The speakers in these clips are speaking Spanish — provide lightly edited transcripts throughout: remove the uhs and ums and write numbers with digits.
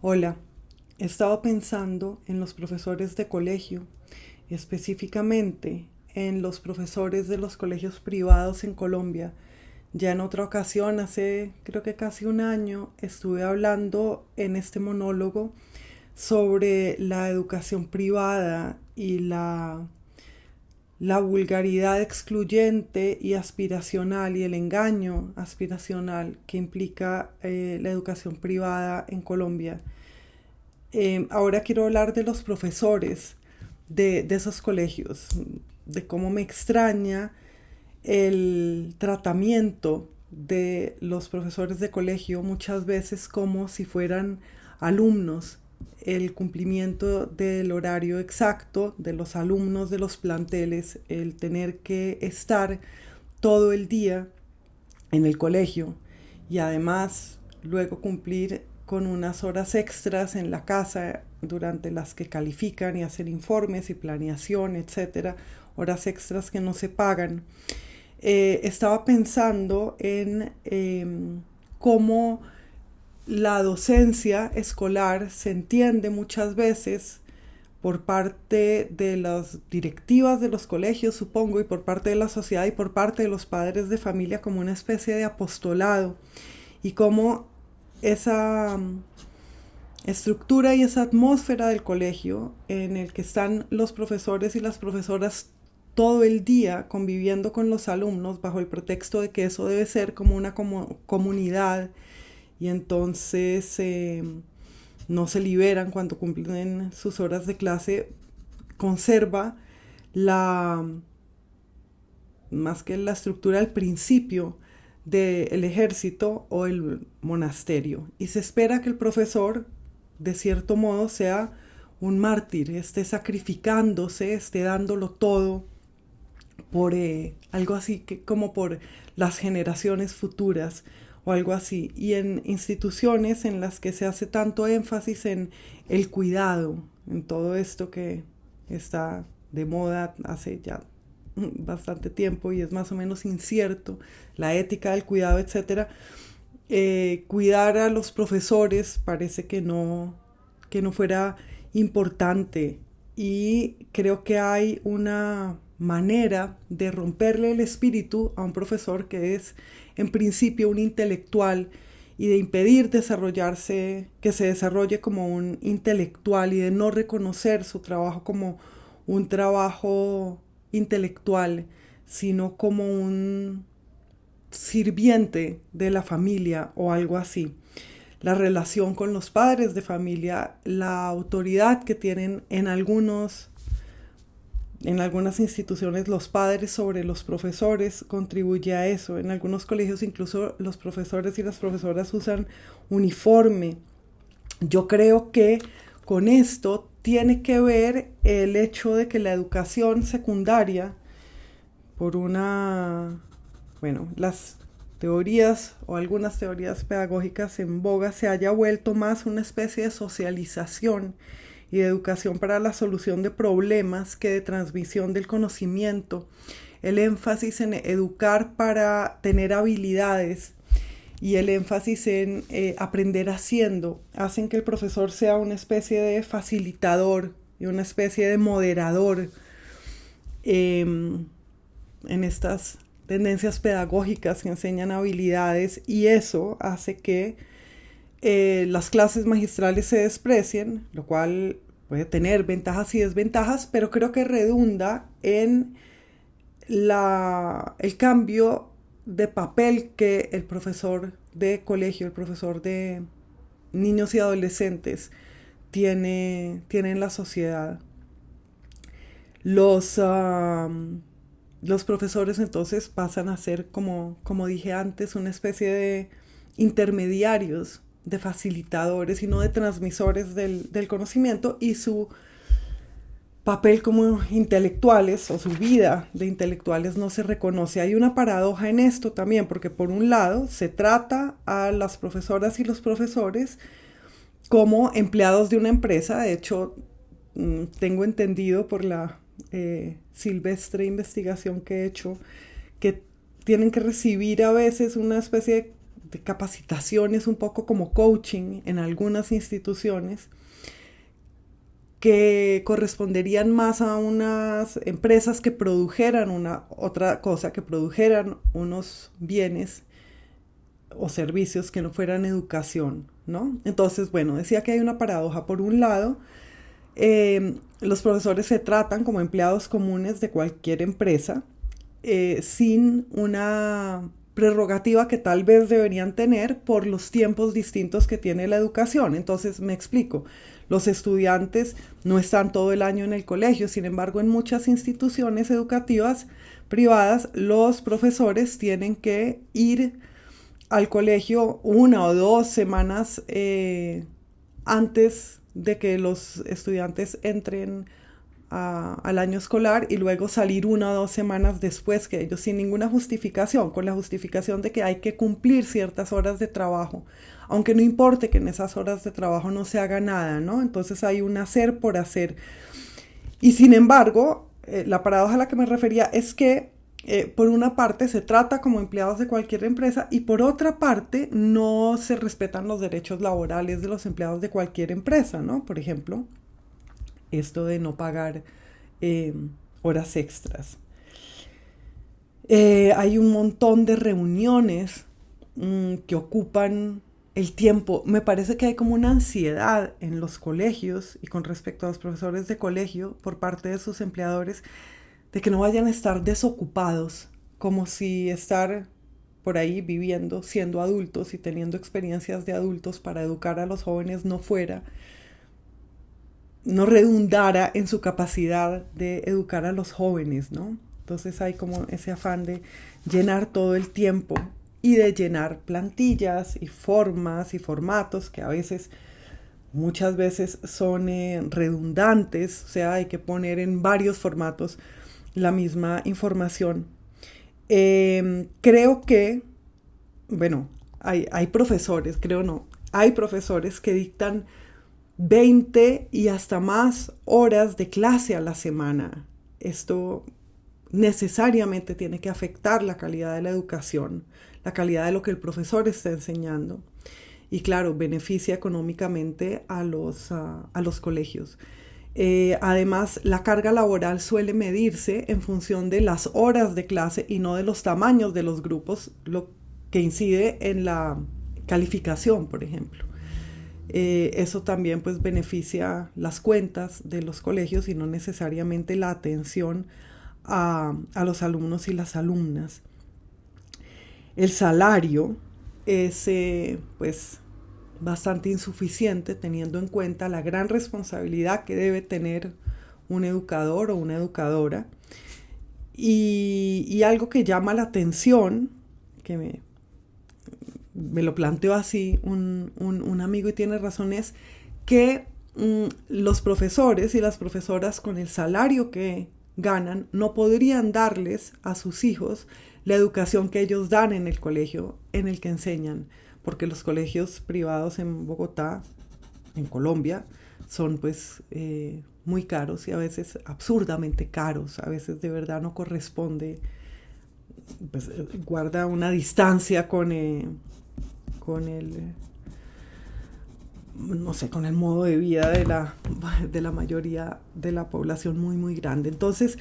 Hola, he estado pensando en los profesores de colegio, específicamente en los profesores de los colegios privados en Colombia. Ya en otra ocasión, hace creo que casi un año, estuve hablando en este monólogo sobre la educación privada y la vulgaridad excluyente y aspiracional y el engaño aspiracional que implica la educación privada en Colombia. Ahora quiero hablar de los profesores de esos colegios, de cómo me extraña el tratamiento de los profesores de colegio muchas veces como si fueran alumnos, el cumplimiento del horario exacto de los alumnos de los planteles, el tener que estar todo el día en el colegio y además luego cumplir con unas horas extras en la casa durante las que califican y hacen informes y planeación, etcétera, horas extras que no se pagan. Estaba pensando en cómo la docencia escolar se entiende muchas veces por parte de las directivas de los colegios, supongo, y por parte de la sociedad y por parte de los padres de familia como una especie de apostolado, y cómo esa estructura y esa atmósfera del colegio en el que están los profesores y las profesoras todo el día conviviendo con los alumnos bajo el pretexto de que eso debe ser como una comunidad y entonces no se liberan cuando cumplen sus horas de clase, conserva la, más que la estructura, el principio del ejército o el monasterio. Y se espera que el profesor, de cierto modo, sea un mártir, esté sacrificándose, esté dándolo todo por algo así que como por las generaciones futuras o algo así. Y en instituciones en las que se hace tanto énfasis en el cuidado, en todo esto que está de moda hace ya bastante tiempo y es más o menos incierto, la ética del cuidado, etcétera. Cuidar a los profesores parece que no fuera importante, y creo que hay una manera de romperle el espíritu a un profesor que es en principio un intelectual y de impedir desarrollarse, que se desarrolle como un intelectual y de no reconocer su trabajo como un trabajo intelectual, sino como un sirviente de la familia o algo así. La relación con los padres de familia, la autoridad que tienen en algunas instituciones los padres sobre los profesores contribuye a eso. En algunos colegios incluso los profesores y las profesoras usan uniforme. Yo creo que con esto tiene que ver el hecho de que la educación secundaria, por las teorías o algunas teorías pedagógicas en boga, se haya vuelto más una especie de socialización y de educación para la solución de problemas que de transmisión del conocimiento. El énfasis en educar para tener habilidades y el énfasis en aprender haciendo hacen que el profesor sea una especie de facilitador y una especie de moderador en estas tendencias pedagógicas que enseñan habilidades, y eso hace que las clases magistrales se desprecien, lo cual puede tener ventajas y desventajas, pero creo que redunda en el cambio de papel que el profesor de colegio, el profesor de niños y adolescentes tiene en la sociedad. Los, los profesores entonces pasan a ser, como dije antes, una especie de intermediarios, de facilitadores y no de transmisores del conocimiento, y su papel como intelectuales o su vida de intelectuales no se reconoce. Hay una paradoja en esto también, porque por un lado se trata a las profesoras y los profesores como empleados de una empresa. De hecho, tengo entendido por la silvestre investigación que he hecho que tienen que recibir a veces una especie de capacitaciones un poco como coaching en algunas instituciones que corresponderían más a unas empresas que produjeran otra cosa, que produjeran unos bienes o servicios que no fueran educación, ¿no? Entonces, bueno, decía que hay una paradoja. Por un lado, los profesores se tratan como empleados comunes de cualquier empresa, sin una prerrogativa que tal vez deberían tener por los tiempos distintos que tiene la educación. Entonces, me explico. Los estudiantes no están todo el año en el colegio, sin embargo, en muchas instituciones educativas privadas, los profesores tienen que ir al colegio 1 o 2 semanas antes de que los estudiantes entren al año escolar y luego salir 1 o 2 semanas después que ellos, sin ninguna justificación, con la justificación de que hay que cumplir ciertas horas de trabajo, aunque no importe que en esas horas de trabajo no se haga nada, ¿no? Entonces hay un hacer por hacer. Y sin embargo, la paradoja a la que me refería es que por una parte se trata como empleados de cualquier empresa y por otra parte no se respetan los derechos laborales de los empleados de cualquier empresa, ¿no? Por ejemplo, esto de no pagar horas extras. Hay un montón de reuniones que ocupan el tiempo. Me parece que hay como una ansiedad en los colegios y con respecto a los profesores de colegio por parte de sus empleadores de que no vayan a estar desocupados, como si estar por ahí viviendo, siendo adultos y teniendo experiencias de adultos para educar a los jóvenes no redundara en su capacidad de educar a los jóvenes, ¿no? Entonces hay como ese afán de llenar todo el tiempo y de llenar plantillas y formas y formatos que muchas veces son redundantes, o sea, hay que poner en varios formatos la misma información. Creo que, bueno, hay profesores, hay profesores que dictan 20 y hasta más horas de clase a la semana. Esto necesariamente tiene que afectar la calidad de la educación, la calidad de lo que el profesor está enseñando. Y claro, beneficia económicamente a los colegios. Además, la carga laboral suele medirse en función de las horas de clase y no de los tamaños de los grupos, lo que incide en la calificación, por ejemplo. Eso también pues beneficia las cuentas de los colegios y no necesariamente la atención a los alumnos y las alumnas. El salario es pues bastante insuficiente teniendo en cuenta la gran responsabilidad que debe tener un educador o una educadora. Y algo que llama la atención, que me lo planteó así un amigo y tiene razón, es que los profesores y las profesoras con el salario que ganan no podrían darles a sus hijos la educación que ellos dan en el colegio en el que enseñan, porque los colegios privados en Bogotá, en Colombia, son pues muy caros y a veces absurdamente caros, a veces de verdad no corresponde, pues guarda una distancia con el modo de vida de la mayoría de la población muy, muy grande. Entonces,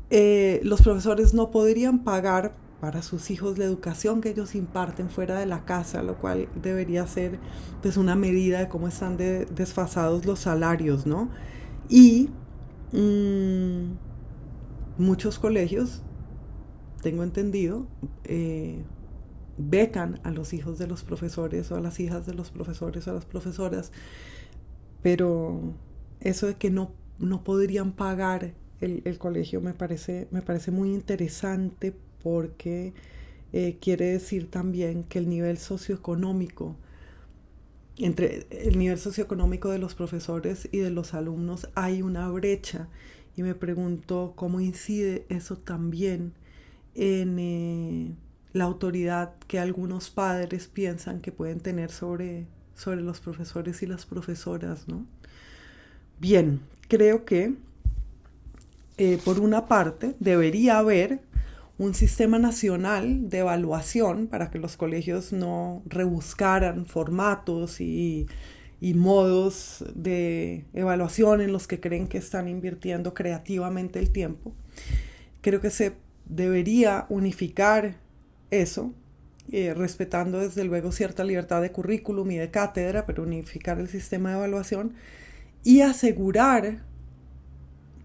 los profesores no podrían pagar para sus hijos la educación que ellos imparten fuera de la casa, lo cual debería ser pues una medida de cómo están desfasados los salarios, ¿no? Y muchos colegios, tengo entendido, becan a los hijos de los profesores o a las hijas de los profesores o a las profesoras, pero eso de que no podrían pagar el colegio me parece muy interesante porque quiere decir también que entre el nivel socioeconómico de los profesores y de los alumnos hay una brecha y me pregunto cómo incide eso también en la autoridad que algunos padres piensan que pueden tener sobre los profesores y las profesoras, ¿no? Bien, creo que por una parte debería haber un sistema nacional de evaluación para que los colegios no rebuscaran formatos y modos de evaluación en los que creen que están invirtiendo creativamente el tiempo. Creo que se debería unificar eso, respetando desde luego cierta libertad de currículum y de cátedra, pero unificar el sistema de evaluación y asegurar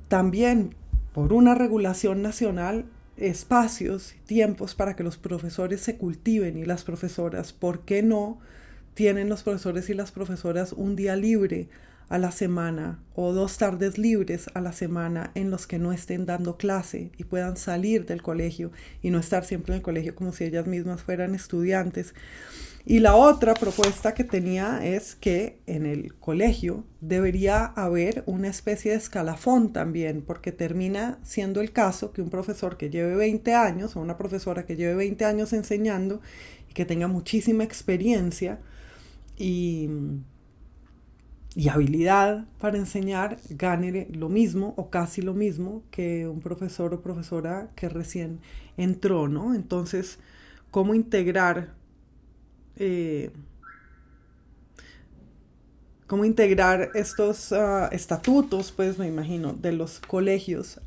también por una regulación nacional espacios y tiempos para que los profesores se cultiven y las profesoras. ¿Por qué no tienen los profesores y las profesoras un día libre a la semana o 2 tardes libres a la semana en los que no estén dando clase y puedan salir del colegio y no estar siempre en el colegio como si ellas mismas fueran estudiantes? Y la otra propuesta que tenía es que en el colegio debería haber una especie de escalafón también, porque termina siendo el caso que un profesor que lleve 20 años o una profesora que lleve 20 años enseñando y que tenga muchísima experiencia y habilidad para enseñar, gane lo mismo o casi lo mismo que un profesor o profesora que recién entró, ¿no? Entonces, ¿cómo integrar estos estatutos, pues me imagino, de los colegios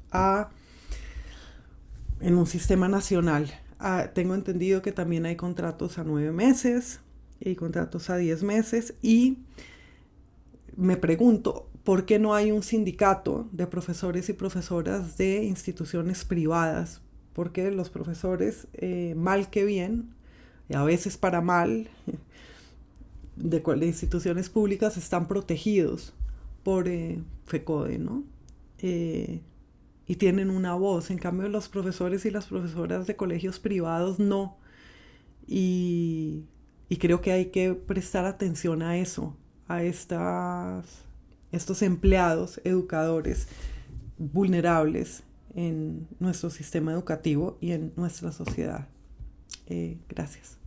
en un sistema nacional? Tengo entendido que también hay contratos a 9 meses y contratos a 10 meses y me pregunto, ¿por qué no hay un sindicato de profesores y profesoras de instituciones privadas? Porque los profesores, mal que bien, a veces para mal, de instituciones públicas están protegidos por FECODE, ¿no? Y tienen una voz. En cambio, los profesores y las profesoras de colegios privados no. Y creo que hay que prestar atención a eso, a estos empleados, educadores vulnerables en nuestro sistema educativo y en nuestra sociedad. Gracias.